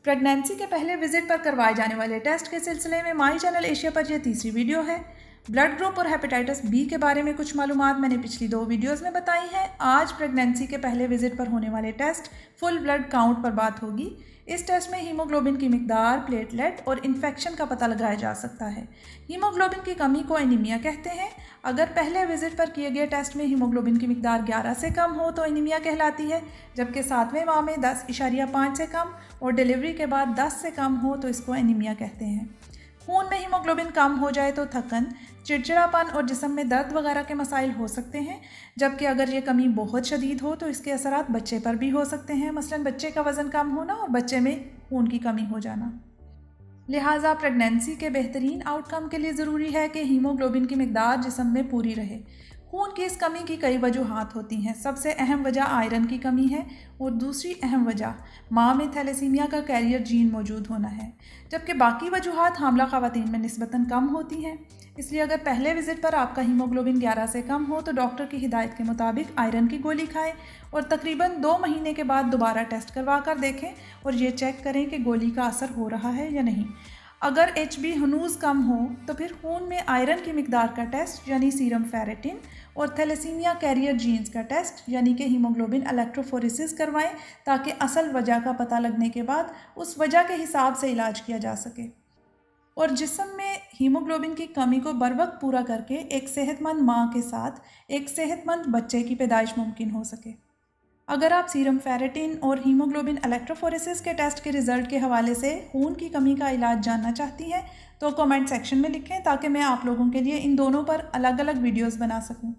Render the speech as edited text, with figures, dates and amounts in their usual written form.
Pregnancy के पहले visit पर करवाए जाने वाले टेस्ट के सिलसिले में माई चैनल एशिया पर यह तीसरी वीडियो है। ब्लड ग्रुप और हेपेटाइटिस बी के बारे में कुछ मालूमात मैंने पिछली 2 वीडियोस में बताई हैं। आज प्रेगनेंसी के पहले विजिट पर होने वाले टेस्ट फुल ब्लड काउंट पर बात होगी। इस टेस्ट में हीमोग्लोबिन की मिकदार, प्लेटलेट और इन्फेक्शन का पता लगाया जा सकता है। हीमोग्लोबिन की कमी को एनीमिया कहते हैं। अगर पहले विजिट पर किए गए टेस्ट में हीमोग्लोबिन की मिकदार 11 से कम हो तो एनीमिया कहलाती है, जबकि 7वें माह में 10.5 से कम और डिलीवरी के बाद 10 से कम हो तो इसको एनीमिया कहते हैं। खून में हीमोग्लोबिन कम हो जाए तो थकन, चिड़चिड़ापन और जिस्म में दर्द वगैरह के मसाइल हो सकते हैं, जबकि अगर ये कमी बहुत शदीद हो तो इसके असरात बच्चे पर भी हो सकते हैं, मसलन बच्चे का वज़न कम होना और बच्चे में खून की कमी हो जाना। लिहाजा प्रेगनेंसी के बेहतरीन आउटकम के लिए ज़रूरी है कि हीमोग्लोबिन की मिकदार जिस्म में पूरी रहे। खून की इस कमी की कई वजूहात होती हैं। सबसे अहम वजह आयरन की कमी है और दूसरी अहम वजह माँ में थैलेसीमिया का कैरियर जीन मौजूद होना है, जबकि बाकी वजूहात हामला ख़वातीन में निस्बतन कम होती हैं। इसलिए अगर पहले विज़िट पर आपका हीमोग्लोबिन 11 से कम हो तो डॉक्टर की हिदायत के मुताबिक आयरन की गोली खाएं और तकरीबन 2 महीने के बाद दोबारा टेस्ट करवा कर देखें और ये चेक करें कि गोली का असर हो रहा है या नहीं। अगर HB हनूज़ कम हो तो फिर खून में आयरन की मिकदार का टेस्ट यानी सीरम फेरेटिन और थैलेसीमिया कैरियर जीन्स का टेस्ट यानी कि हीमोग्लोबिन इलेक्ट्रोफोरेसिस करवाएं, ताकि असल वजह का पता लगने के बाद उस वजह के हिसाब से इलाज किया जा सके और जिस्म में हीमोग्लोबिन की कमी को बर वक्त पूरा करके एक सेहतमंद माँ के साथ एक सेहतमंद बच्चे की पैदाइश मुमकिन हो सके। अगर आप सीरम फेरेटिन और हीमोग्लोबिन इलेक्ट्रोफोरेसिस के टेस्ट के रिज़ल्ट के हवाले से खून की कमी का इलाज जानना चाहती हैं तो कमेंट सेक्शन में लिखें, ताकि मैं आप लोगों के लिए इन दोनों पर अलग अलग वीडियोस बना सकूं।